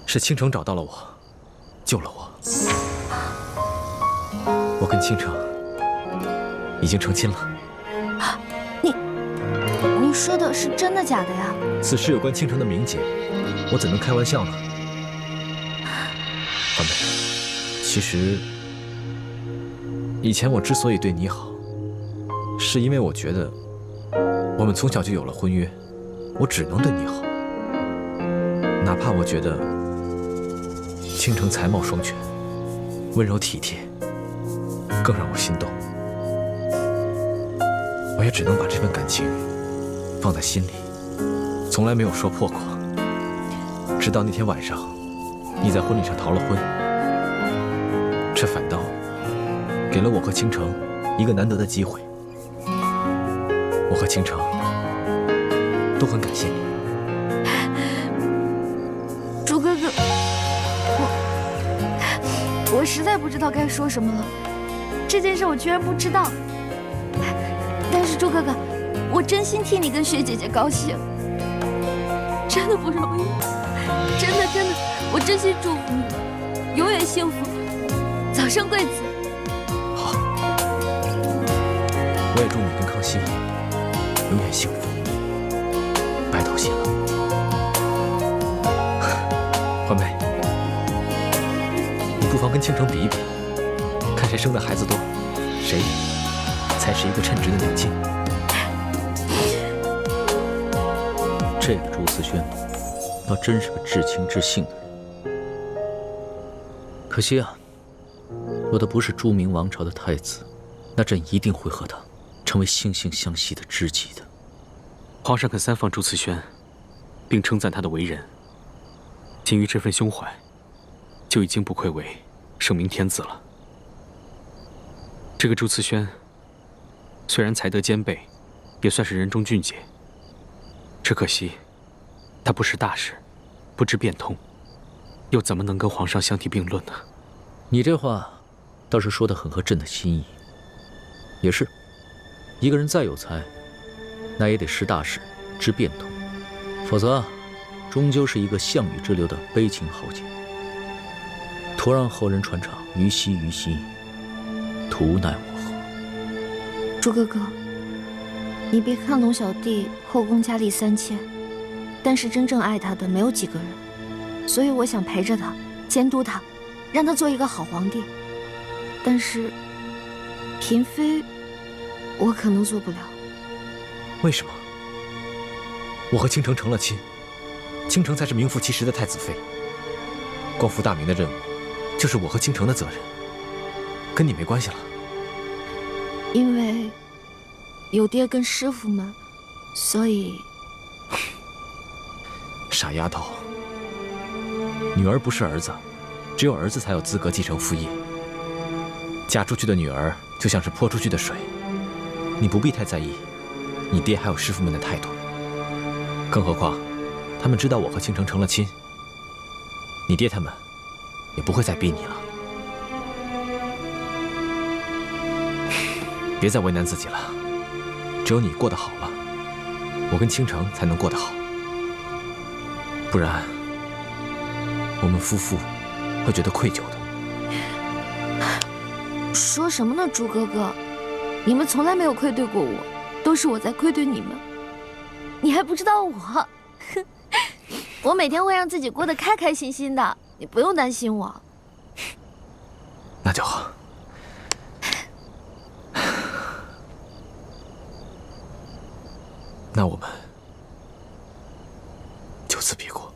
是倾城找到了我，救了我。我跟倾城已经成亲了。你说的是真的假的呀？此事有关倾城的名节，我怎能开玩笑呢？环妹，其实以前我之所以对你好，是因为我觉得我们从小就有了婚约，我只能对你好，哪怕我觉得倾城才貌双全，温柔体贴，更让我心动，我也只能把这份感情放在心里，从来没有说破过。直到那天晚上，你在婚礼上逃了婚，这反倒给了我和倾城一个难得的机会。我和倾城都很感谢你。朱哥哥，我实在不知道该说什么了。这件事我居然不知道，但是朱哥哥，我真心替你跟雪姐姐高兴，真的不容易，真的，我真心祝福你，永远幸福，早生贵子。好，我也祝你跟康熙永远幸福，白头偕老。环妹，你不妨跟倾城比一比，看谁生的孩子多，谁才是一个称职的娘亲。这个朱思轩，倒真是个至情至性的人。可惜啊，若他不是朱明王朝的太子，那朕一定会和他成为惺惺相惜的知己的。皇上肯三放朱慈轩，并称赞他的为人，仅于这份胸怀，就已经不愧为圣明天子了。这个朱慈轩，虽然才德兼备，也算是人中俊杰。只可惜，他不识大事，不知变通，又怎么能跟皇上相提并论呢？你这话倒是说得很合朕的心意。也是，一个人再有才，那也得识大事，知变通，否则终究是一个项羽之流的悲情豪杰。徒让后人传唱于兮于兮，图奈我何？朱哥哥，你别看龙小弟后宫佳丽3000，但是真正爱他的没有几个人，所以我想陪着他，监督他，让他做一个好皇帝。但是嫔妃，我可能做不了。为什么？我和倾城成了亲，倾城才是名副其实的太子妃。光复大明的任务，就是我和倾城的责任，跟你没关系了。因为有爹跟师傅们，所以……傻丫头，女儿不是儿子，只有儿子才有资格继承父业。嫁出去的女儿就像是泼出去的水，你不必太在意你爹还有师傅们的态度。更何况，他们知道我和倾城成了亲，你爹他们也不会再逼你了。别再为难自己了，只有你过得好了，我跟倾城才能过得好。不然，我们夫妇会觉得愧疚的。说什么呢，朱哥哥？你们从来没有愧对过我，都是我在愧对你们。你还不知道我？哼，我每天会让自己过得开开心心的，你不用担心我。那就好。那我们就此别过，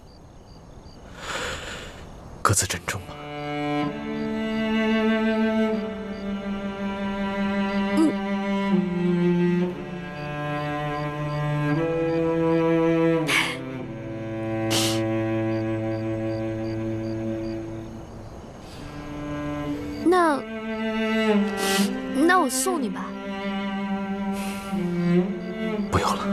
各自珍重吧。那我送你吧。不用了。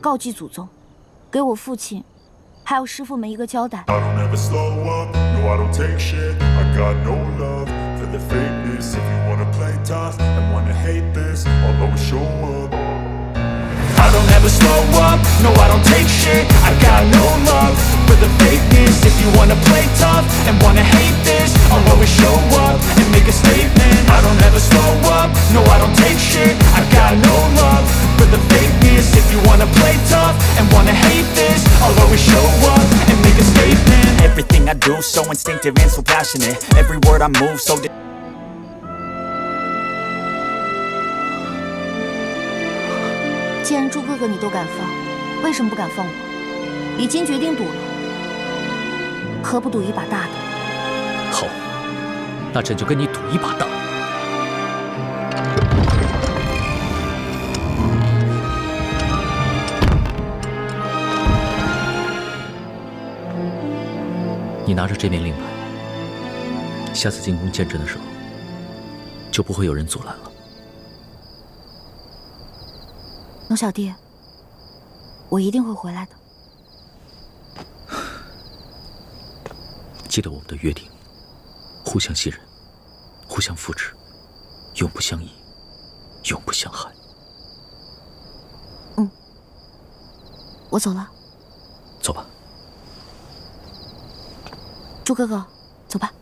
告祭祖宗，给我父亲还有师傅们一个交代。I don't ever slow up, no I don't take shit. I got no love for the fakeness. If you wanna play tough and wanna hate this, I'll always show up and make a statement. I don't ever slow up, no I don't take shit. I got no love for the fakeness. If you wanna play tough and wanna hate this, I'll always show up and make a statement. Everything I do so instinctive and so passionate. Every word I move so既然朱哥哥你都敢放，为什么不敢放我？已经决定赌了，何不赌一把大的？好，那朕就跟你赌一把大的。你拿着这面令牌，下次进宫见朕的时候，就不会有人阻拦了。龙小弟，我一定会回来的。记得我们的约定，互相信任，互相扶持，永不相疑，永不相害。我走了。走吧。朱哥哥，走吧。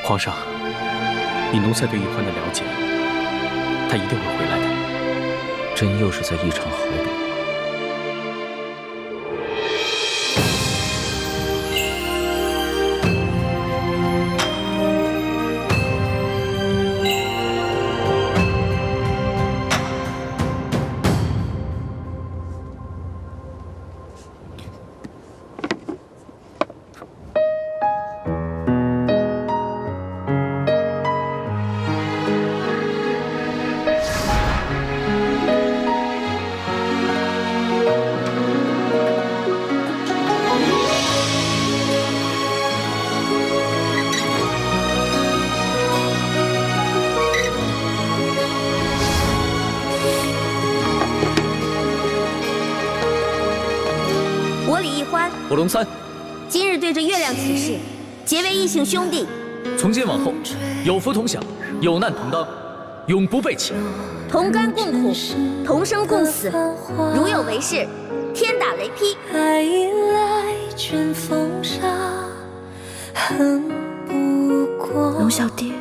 皇上，以奴才对易欢的了解，他一定会回来的。朕又是在一场豪赌。我龙三，今日对着月亮起誓，结为异姓兄弟。从今往后，有福同享，有难同当，永不背弃。同甘共苦，同生共死。如有违誓，天打雷劈。爱已来，卷风沙，恨不过。龙小弟，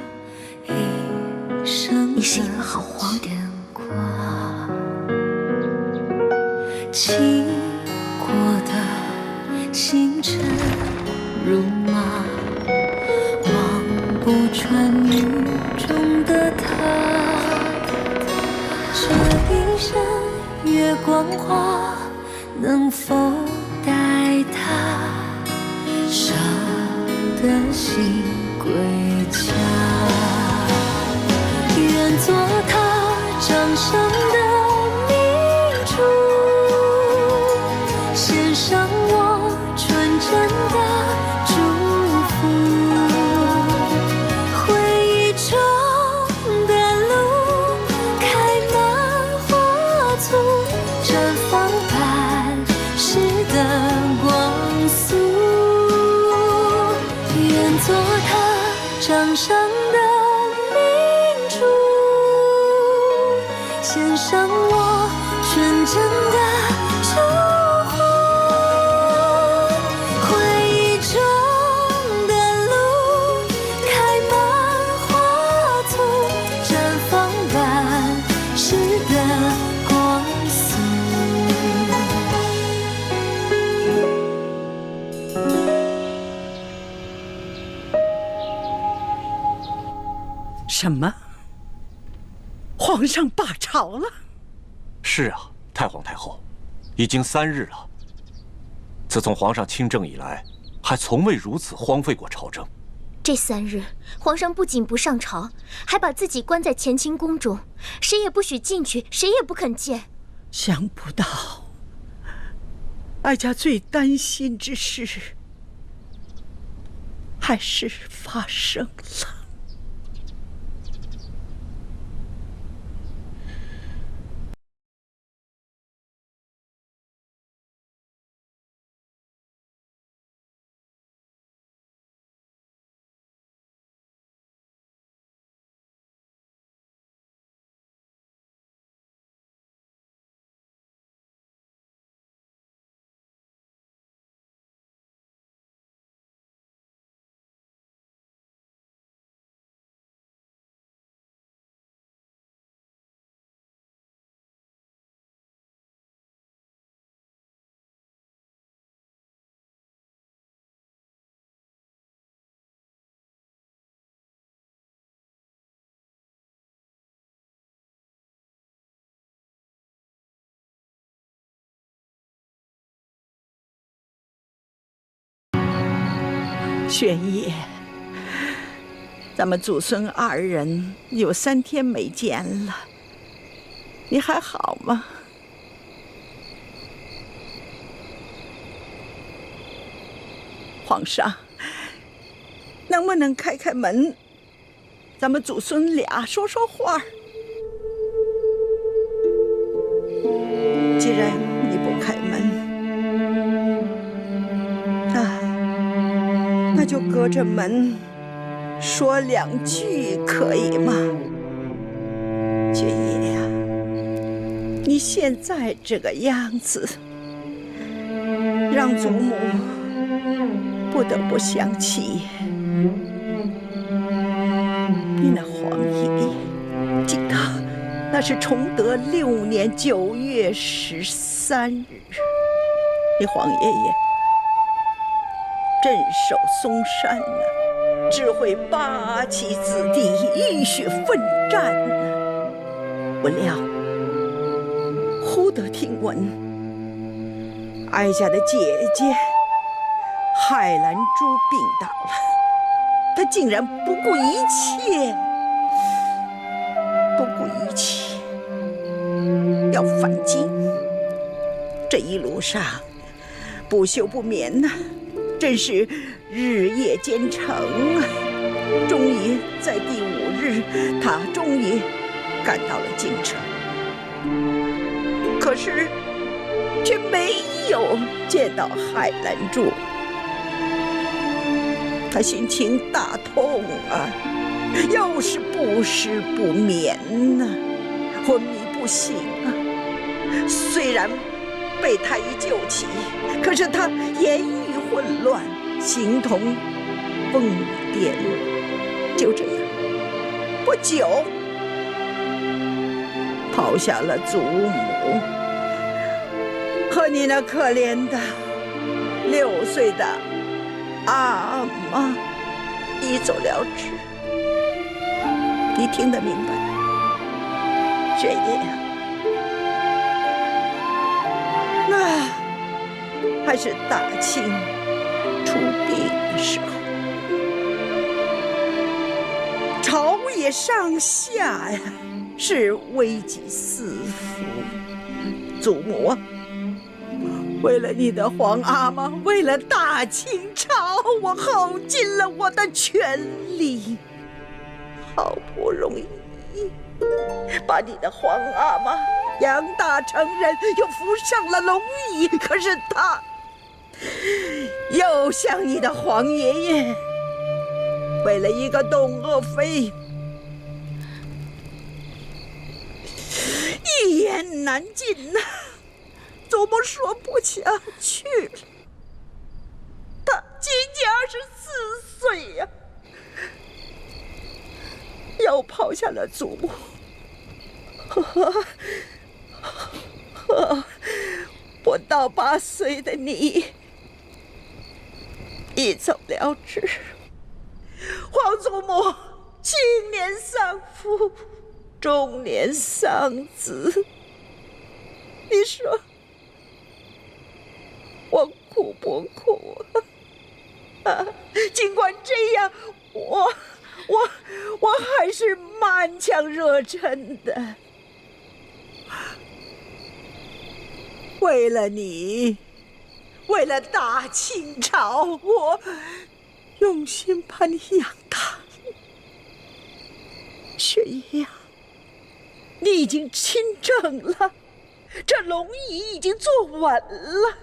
你是一个好皇帝。经过的星辰如马，望不穿雨中的他。这一生月光花，能否带他舍得心归家？愿做他掌上的明珠，献上我纯真的祝福。回忆中的路，开满花簇，绽放半世的光速。愿做他掌上的明珠，献上我纯真的祝福。回忆中的路，开满花簇，绽放半世的光速。什么？皇上罢朝了？是啊，太皇太后，已经3日了。自从皇上亲政以来，还从未如此荒废过朝政。这3日，皇上不仅不上朝，还把自己关在乾清宫中，谁也不许进去，谁也不肯见。想不到，哀家最担心之事，还是发生了。玄烨，咱们祖孙二人有3天没见了，你还好吗？皇上，能不能开开门，咱们祖孙俩说说话？既然你不开门，那就隔着门说2句，可以吗？玄烨呀，你现在这个样子，让祖母不得不想起你那皇爷爷。记得那是崇德6年9月13日，你皇爷爷镇守嵩山呢，指挥8旗子弟浴血奋战呢。不料忽得听闻，哀家的姐姐海兰珠病倒了，她竟然不顾一切要返京。这一路上不休不眠呐，真是日夜兼程啊！终于在第5日，他终于赶到了京城，可是却没有见到海兰珠。他心情大痛啊，又是不食不眠呐，昏迷不醒啊。虽然被太医救起，可是他言语混乱，形同疯癫。就这样，不久抛下了祖母和你那可怜的6岁的阿妈一走了之。你听得明白？玄烨呀，那还是大清出兵的时候，朝野上下呀是危机四伏。祖母啊，为了你的皇阿玛，为了大清朝，我耗尽了我的全力，好不容易把你的皇阿玛养大成人，又扶上了龙椅，可是他又像你的皇爷爷，为了一个董鄂妃，一言难尽呐。祖母说不下去了，他仅仅24岁呀，又抛下了祖母和不到8岁的你一走了之。皇祖母青年丧父，中年丧子，你说我苦不苦啊？尽管这样，我还是满腔热忱的，为了你，为了大清朝，我用心把你养大。玄烨呀，你已经亲政了，这龙椅已经坐稳了，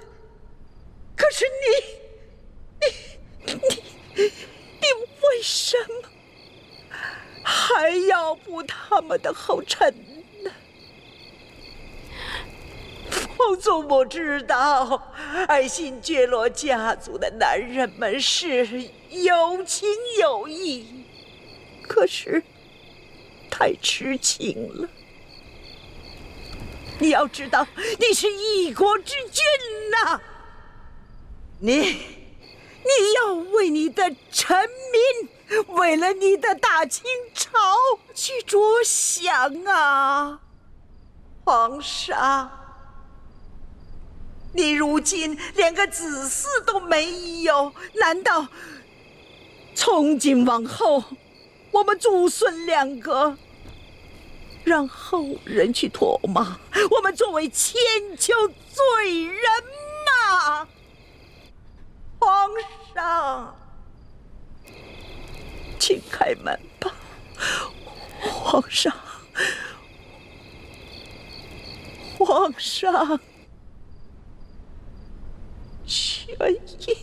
可是你为什么还要步他们的后尘呢？皇祖母知道，爱新觉罗家族的男人们是有情有义，可是太痴情了。你要知道，你是一国之君呐，你要为你的臣民，为了你的大清朝去着想啊，皇上。你如今连个子嗣都没有，难道从今往后，我们祖孙两个，让后人去唾骂我们作为千秋罪人呐！皇上，请开门吧，皇上，皇上，宣爷。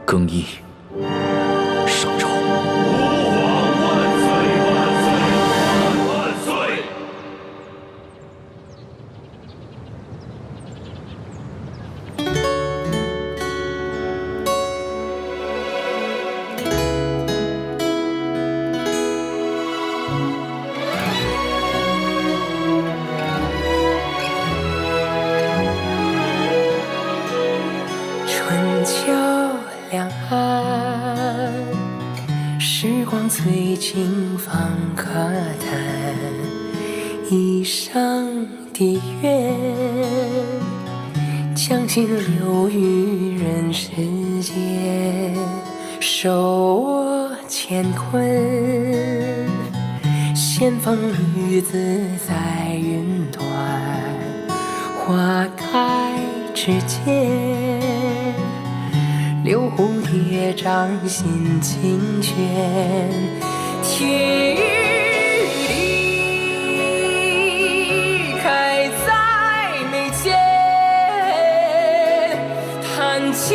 更衣，上朝。吾皇万岁万岁万岁！春秋两岸，时光催尽方可叹。一生的愿，将心留于人世间。手握乾坤，仙风女子在云端。花开之间，留蝴蝶掌心清泉。天与地开在眉间，弹剑